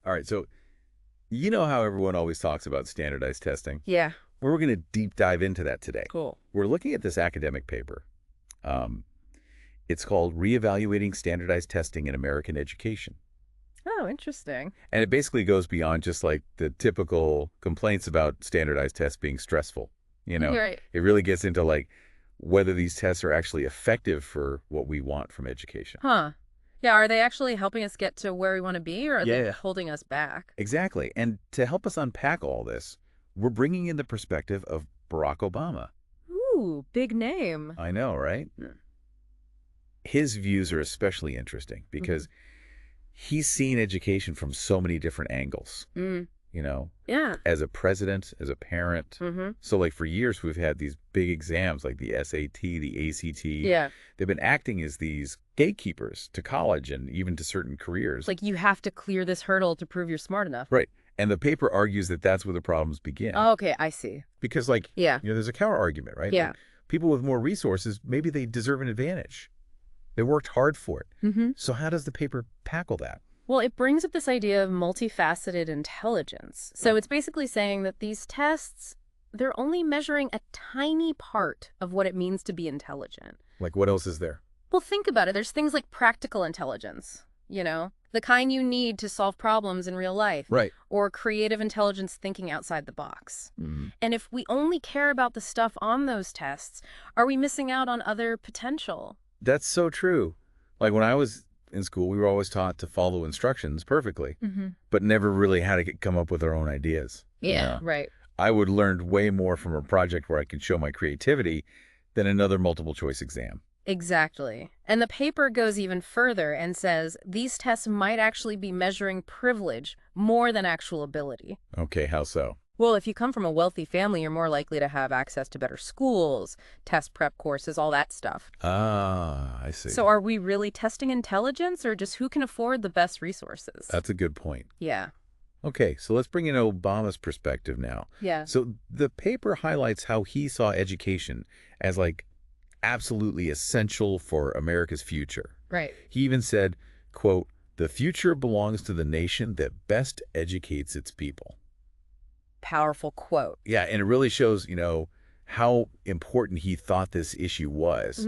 All right, so you know how everyone always talks about standardized testing? Yeah. Well, we're going to deep dive into that today. Cool. We're looking at this academic paper. Um, it's called Reevaluating Standardized Testing in American Education. Oh, interesting. And it basically goes beyond just like the typical complaints about standardized tests being stressful. Right. It really gets into like whether these tests are actually effective for what we want from education. Huh. Yeah, are they actually helping us get to where we want to be, or are they Yeah. holding us back? Exactly. And to help us unpack all this, we're bringing in the perspective of Barack Obama. Ooh, big name. I know, right? His views are especially interesting because he's seen education from so many different angles, Yeah. as a president, as a parent. Mm-hmm. So like for years, we've had these big exams like the SAT, the ACT. Yeah. They've been acting as these gatekeepers to college and even to certain careers. Like you have to clear this hurdle to prove you're smart enough. Right. And the paper argues that that's where the problems begin. Oh, okay, I see. Because like, Yeah. there's a counter argument, right? Yeah. Like, people with more resources, maybe they deserve an advantage. They worked hard for it. Mm-hmm. So how does the paper tackle that? Well, it brings up this idea of multifaceted intelligence. So it's basically saying that these tests, they're only measuring a tiny part of what it means to be intelligent. Like what else is there? Well, think about it. There's things like practical intelligence, the kind you need to solve problems in real life. Right. Or creative intelligence thinking outside the box. Mm. And if we only care about the stuff on those tests, are we missing out on other potential? That's so true. Like when I was in school, we were always taught to follow instructions perfectly, but never really had to come up with our own ideas. Right. I would learn way more from a project where I could show my creativity than another multiple choice exam. Exactly. And the paper goes even further and says these tests might actually be measuring privilege more than actual ability. Okay, how so? Well, if you come from a wealthy family, you're more likely to have access to better schools, test prep courses, all that stuff. Ah, I see. So are we really testing intelligence or just who can afford the best resources? That's a good point. Yeah. Okay, so let's bring in Obama's perspective now. Yeah. So the paper highlights how he saw education as like absolutely essential for America's future. Right. He even said, quote, "The future belongs to the nation that best educates its people." Powerful quote. Yeah, and it really shows, how important he thought this issue was.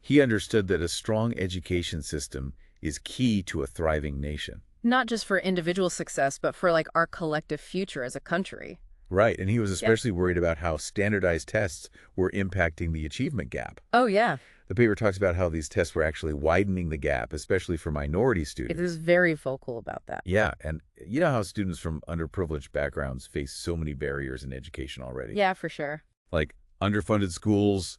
He understood that a strong education system is key to a thriving nation. Not just for individual success, but for like our collective future as a country. Right, and he was especially worried about how standardized tests were impacting the achievement gap. Oh, yeah. The paper talks about how these tests were actually widening the gap, especially for minority students. It is very vocal about that. Yeah, and you know how students from underprivileged backgrounds face so many barriers in education already? Yeah, for sure. Like underfunded schools,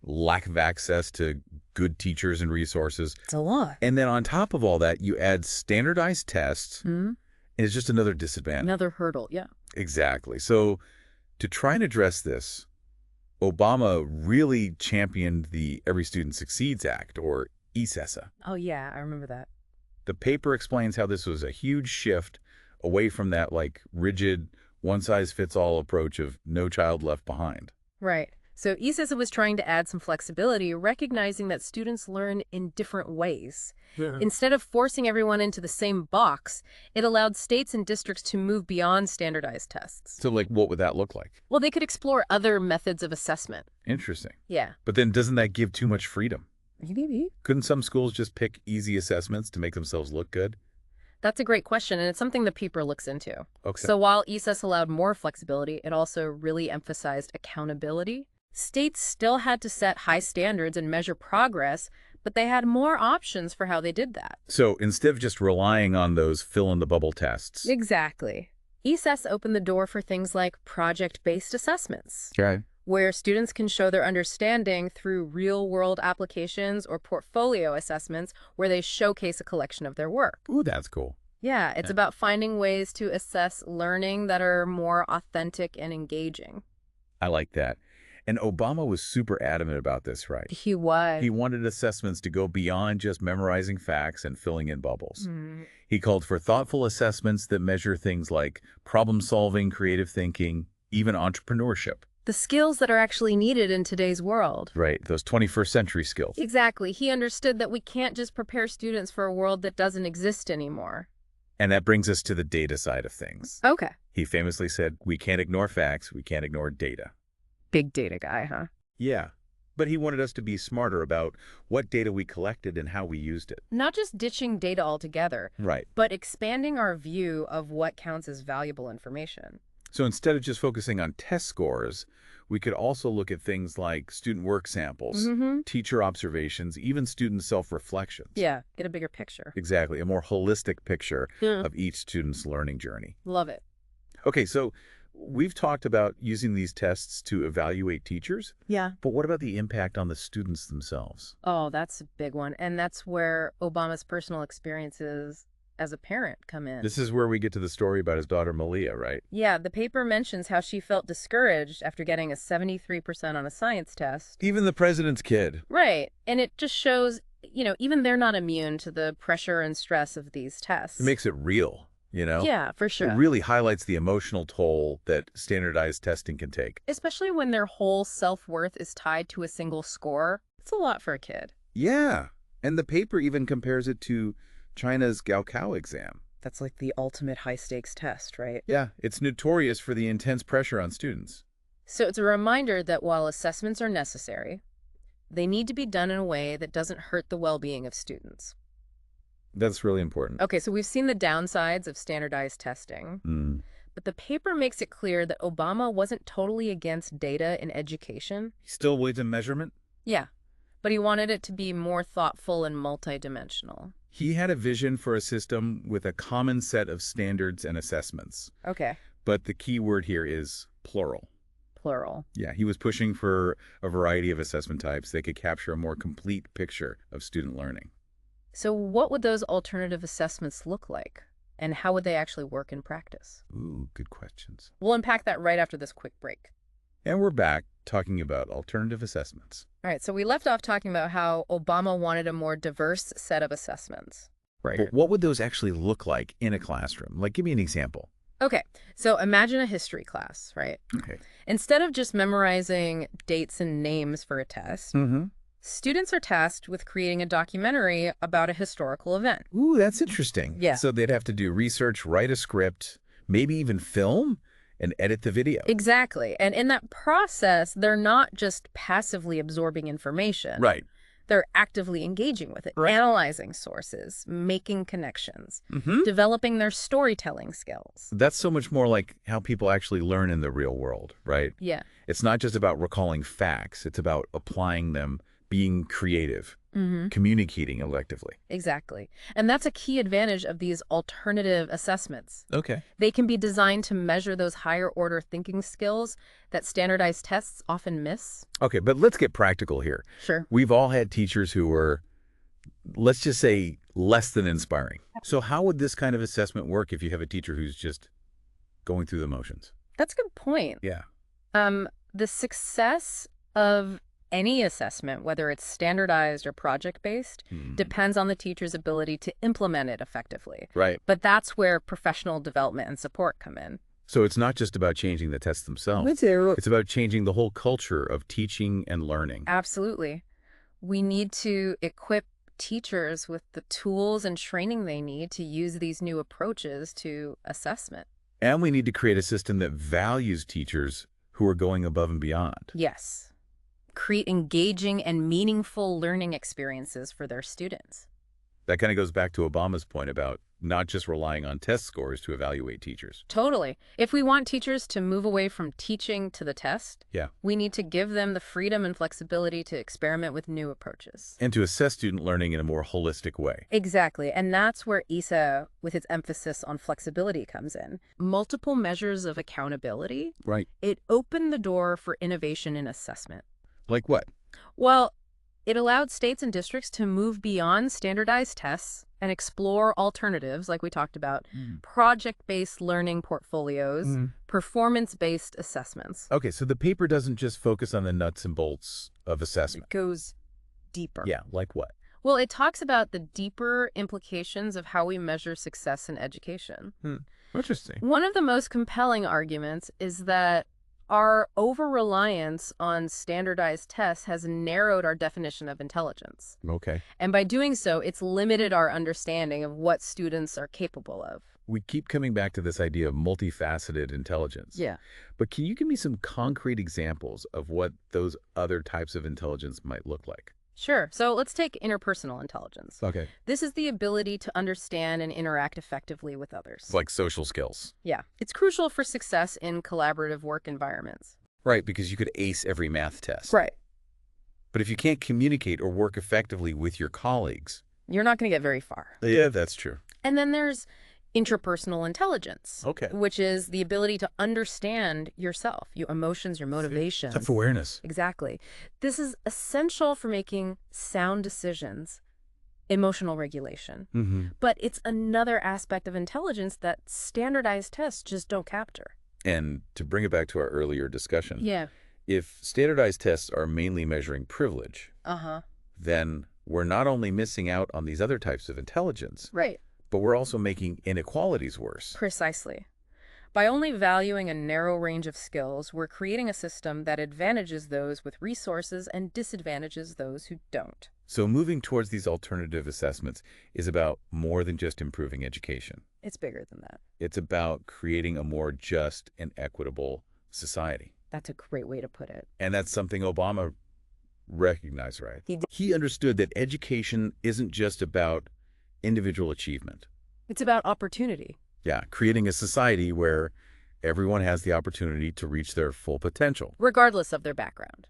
lack of access to good teachers and resources. It's a lot. And then on top of all that, you add standardized tests, and it's just another disadvantage. Another hurdle, yeah. Exactly. So to try and address this, Obama really championed the Every Student Succeeds Act, or ESSA. Oh, yeah, I remember that. The paper explains how this was a huge shift away from that like rigid, one-size-fits-all approach of no child left behind. Right. So ESSA was trying to add some flexibility, recognizing that students learn in different ways. Instead of forcing everyone into the same box, it allowed states and districts to move beyond standardized tests. So like, what would that look like? Well, they could explore other methods of assessment. Interesting. Yeah. But then doesn't that give too much freedom? Maybe. Couldn't some schools just pick easy assessments to make themselves look good? That's a great question, and it's something the paper looks into. Okay. So while ESSA allowed more flexibility, it also really emphasized accountability. States still had to set high standards and measure progress, but they had more options for how they did that. So instead of just relying on those fill-in-the-bubble tests. Exactly. ESSA opened the door for things like project-based assessments, Okay. where students can show their understanding through real-world applications or portfolio assessments where they showcase a collection of their work. Ooh, that's cool. Yeah, it's about finding ways to assess learning that are more authentic and engaging. I like that. And Obama was super adamant about this, right? He was. He wanted assessments to go beyond just memorizing facts and filling in bubbles. He called for thoughtful assessments that measure things like problem-solving, creative thinking, even entrepreneurship. The skills that are actually needed in today's world. Right, those 21st century skills. Exactly. He understood that we can't just prepare students for a world that doesn't exist anymore. And that brings us to the data side of things. Okay. He famously said, we can't ignore facts, we can't ignore data. Big data guy, huh? Yeah, but he wanted us to be smarter about what data we collected and how we used it. Not just ditching data altogether, Right. but expanding our view of what counts as valuable information. So instead of just focusing on test scores, we could also look at things like student work samples, teacher observations, even student self-reflections. Yeah, get a bigger picture. Exactly, a more holistic picture Yeah. of each student's learning journey. Love it. Okay, so we've talked about using these tests to evaluate teachers, Yeah. but what about the impact on the students themselves? Oh, that's a big one. And that's where Obama's personal experiences as a parent come in. This is where we get to the story about his daughter Malia, right? Yeah, the paper mentions how she felt discouraged after getting a 73% on a science test. Even the president's kid. Right. And it just shows, even they're not immune to the pressure and stress of these tests. It makes it real, you know? Yeah, for sure. It really highlights the emotional toll that standardized testing can take. Especially when their whole self-worth is tied to a single score. It's a lot for a kid. Yeah, and the paper even compares it to China's Gaokao exam. That's like the ultimate high-stakes test, right? Yeah, it's notorious for the intense pressure on students. So it's a reminder that while assessments are necessary, they need to be done in a way that doesn't hurt the well-being of students. That's really important. Okay, so we've seen the downsides of standardized testing, but the paper makes it clear that Obama wasn't totally against data in education. Still weights and measurement? Yeah, but he wanted it to be more thoughtful and multidimensional. He had a vision for a system with a common set of standards and assessments. Okay, But the key word here is plural. plural. Yeah, he was pushing for a variety of assessment types that could capture a more complete picture of student learning. So what would those alternative assessments look like? And how would they actually work in practice? Ooh, good questions. We'll unpack that right after this quick break. And we're back talking about alternative assessments. All right, so we left off talking about how Obama wanted a more diverse set of assessments. Right. But what would those actually look like in a classroom? Like, give me an example. Okay, so imagine a history class, right? Okay. Instead of just memorizing dates and names for a test, students are tasked with creating a documentary about a historical event. Ooh, that's interesting. Yeah. So they'd have to do research, write a script, maybe even film and edit the video. Exactly. And in that process, they're not just passively absorbing information. Right. They're actively engaging with it, Right. analyzing sources, making connections, Mm-hmm. developing their storytelling skills. That's so much more like how people actually learn in the real world, right? Yeah. It's not just about recalling facts. It's about applying them, being creative, communicating electively. Exactly. And that's a key advantage of these alternative assessments. Okay. They can be designed to measure those higher order thinking skills that standardized tests often miss. Okay, but let's get practical here. Sure. We've all had teachers who were, let's just say, less than inspiring. So how would this kind of assessment work if you have a teacher who's just going through the motions? That's a good point. Yeah. The success of any assessment, whether it's standardized or project-based, depends on the teacher's ability to implement it effectively. Right. But that's where professional development and support come in. So it's not just about changing the tests themselves. It's about changing the whole culture of teaching and learning. Absolutely. We need to equip teachers with the tools and training they need to use these new approaches to assessment. And we need to create a system that values teachers who are going above and beyond. Yes. Create engaging and meaningful learning experiences for their students. That kind of goes back to Obama's point about not just relying on test scores to evaluate teachers. Totally. If we want teachers to move away from teaching to the test, we need to give them the freedom and flexibility to experiment with new approaches. And to assess student learning in a more holistic way. Exactly. And that's where ESSA, with its emphasis on flexibility, comes in. Multiple measures of accountability. Right. It opened the door for innovation in assessment. Like what? Well, it allowed states and districts to move beyond standardized tests and explore alternatives, like we talked about, project-based learning portfolios, performance-based assessments. Okay, so the paper doesn't just focus on the nuts and bolts of assessment. It goes deeper. Yeah, like what? Well, it talks about the deeper implications of how we measure success in education. Interesting. One of the most compelling arguments is that Our over-reliance on standardized tests has narrowed our definition of intelligence. Okay. And by doing so, it's limited our understanding of what students are capable of. We keep coming back to this idea of multifaceted intelligence. Yeah. But can you give me some concrete examples of what those other types of intelligence might look like? Sure. So let's take interpersonal intelligence. Okay. This is the ability to understand and interact effectively with others. It's like social skills. Yeah. It's crucial for success in collaborative work environments. Right, because you could ace every math test. Right. But if you can't communicate or work effectively with your colleagues... You're not going to get very far. Yeah, that's true. And then there's interpersonal intelligence. Okay. Which is the ability to understand yourself, your emotions, your motivations. Self-awareness. Exactly. This is essential for making sound decisions, emotional regulation. Mm-hmm. But it's another aspect of intelligence that standardized tests just don't capture. And to bring it back to our earlier discussion, Yeah. if standardized tests are mainly measuring privilege, then we're not only missing out on these other types of intelligence, Right. but we're also making inequalities worse. Precisely. By only valuing a narrow range of skills, we're creating a system that advantages those with resources and disadvantages those who don't. So moving towards these alternative assessments is about more than just improving education. It's bigger than that. It's about creating a more just and equitable society. That's a great way to put it. And that's something Obama recognized, right? He did. He understood that education isn't just about individual achievement. It's about opportunity. Yeah, creating a society where everyone has the opportunity to reach their full potential. Regardless of their background.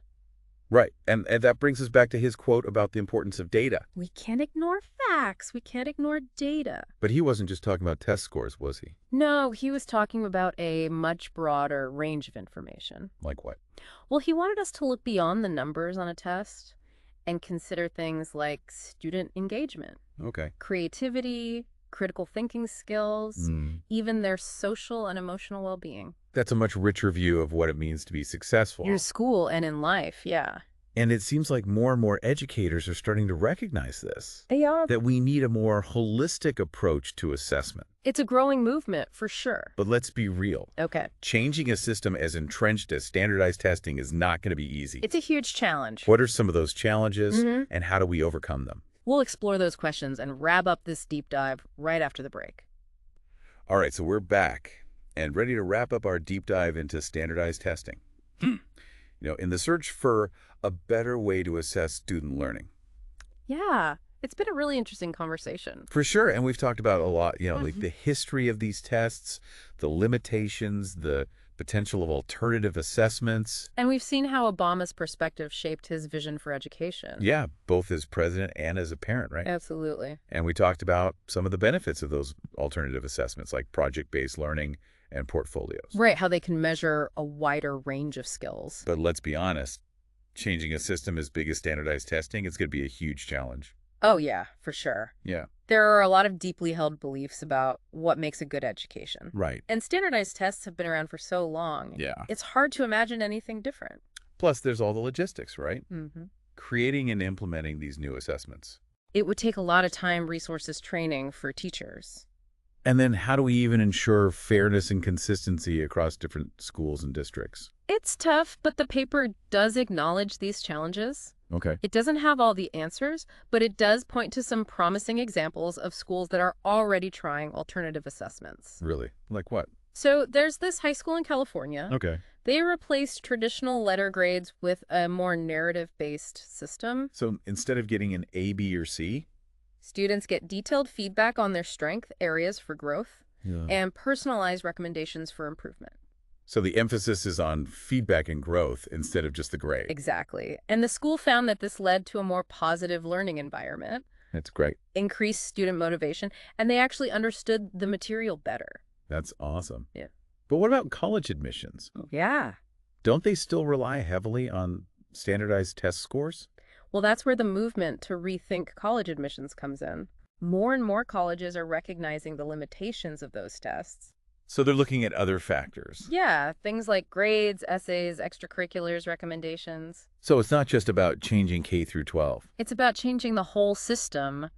Right, and that brings us back to his quote about the importance of data. We can't ignore facts. We can't ignore data. But he wasn't just talking about test scores, was he? No, he was talking about a much broader range of information. Like what? Well, he wanted us to look beyond the numbers on a test and consider things like student engagement, Okay. creativity, critical thinking skills, even their social and emotional well-being. That's a much richer view of what it means to be successful. In school and in life, yeah. And it seems like more and more educators are starting to recognize this. They are. That we need a more holistic approach to assessment. It's a growing movement, for sure. But let's be real. Okay. Changing a system as entrenched as standardized testing is not going to be easy. It's a huge challenge. What are some of those challenges, and how do we overcome them? We'll explore those questions and wrap up this deep dive right after the break. All right, so we're back and ready to wrap up our deep dive into standardized testing. In the search for a better way to assess student learning. Yeah, it's been a really interesting conversation. For sure, and we've talked about a lot, like the history of these tests, the limitations, the potential of alternative assessments. And we've seen how Obama's perspective shaped his vision for education. Yeah, both as president and as a parent, right? Absolutely. And we talked about some of the benefits of those alternative assessments, like project-based learning and portfolios. Right, how they can measure a wider range of skills. But let's be honest, changing a system as big as standardized testing is going to be a huge challenge. Oh, yeah, for sure. Yeah. There are a lot of deeply held beliefs about what makes a good education. Right. And standardized tests have been around for so long. Yeah. It's hard to imagine anything different. Plus, there's all the logistics, right? Mm-hmm. Creating and implementing these new assessments. It would take a lot of time, resources, training for teachers. And then how do we even ensure fairness and consistency across different schools and districts? It's tough, but the paper does acknowledge these challenges. Okay. It doesn't have all the answers, but it does point to some promising examples of schools that are already trying alternative assessments. Really? Like what? So there's this high school in California. Okay. They replaced traditional letter grades with a more narrative-based system. So instead of getting an A, B, or C? Students get detailed feedback on their strength areas for growth and personalized recommendations for improvement. So the emphasis is on feedback and growth instead of just the grade. Exactly. And the school found that this led to a more positive learning environment. That's great. Increased student motivation, and they actually understood the material better. That's awesome. Yeah. But what about college admissions? Yeah. Don't they still rely heavily on standardized test scores? Well, that's where the movement to rethink college admissions comes in. More and more colleges are recognizing the limitations of those tests. So they're looking at other factors. Yeah, things like grades, essays, extracurriculars, recommendations. So it's not just about changing K through 12. It's about changing the whole system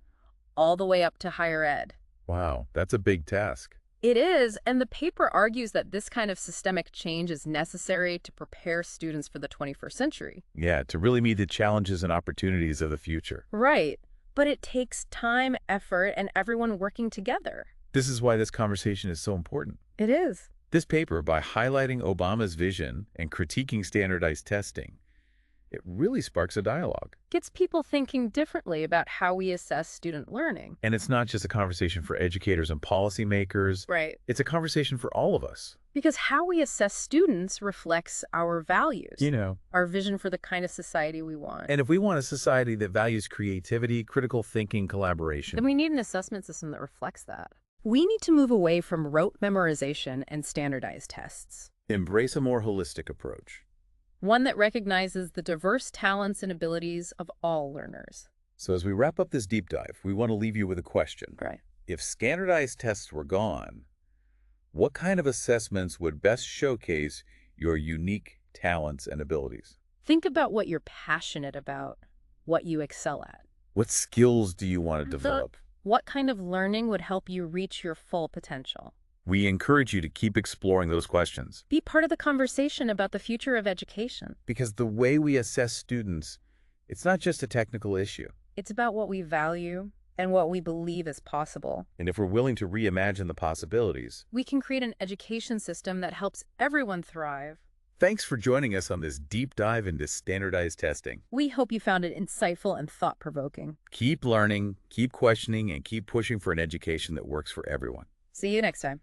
all the way up to higher ed. Wow, that's a big task. It is, and the paper argues that this kind of systemic change is necessary to prepare students for the 21st century. Yeah, to really meet the challenges and opportunities of the future. Right, but it takes time, effort, and everyone working together. This is why this conversation is so important. It is. This paper, by highlighting Obama's vision and critiquing standardized testing, it really sparks a dialogue. Gets people thinking differently about how we assess student learning. And it's not just a conversation for educators and policymakers. Right. It's a conversation for all of us. Because how we assess students reflects our values. You know. Our vision for the kind of society we want. And if we want a society that values creativity, critical thinking, collaboration, then we need an assessment system that reflects that. We need to move away from rote memorization and standardized tests. embrace a more holistic approach. One that recognizes the diverse talents and abilities of all learners. So as we wrap up this deep dive, we want to leave you with a question. Right. If standardized tests were gone, what kind of assessments would best showcase your unique talents and abilities? Think about what you're passionate about, what you excel at. What skills do you want to develop? What kind of learning would help you reach your full potential? We encourage you to keep exploring those questions. Be part of the conversation about the future of education. Because the way we assess students, it's not just a technical issue. It's about what we value and what we believe is possible. And if we're willing to reimagine the possibilities, we can create an education system that helps everyone thrive. Thanks for joining us on this deep dive into standardized testing. We hope you found it insightful and thought-provoking. Keep learning, keep questioning, and keep pushing for an education that works for everyone. See you next time.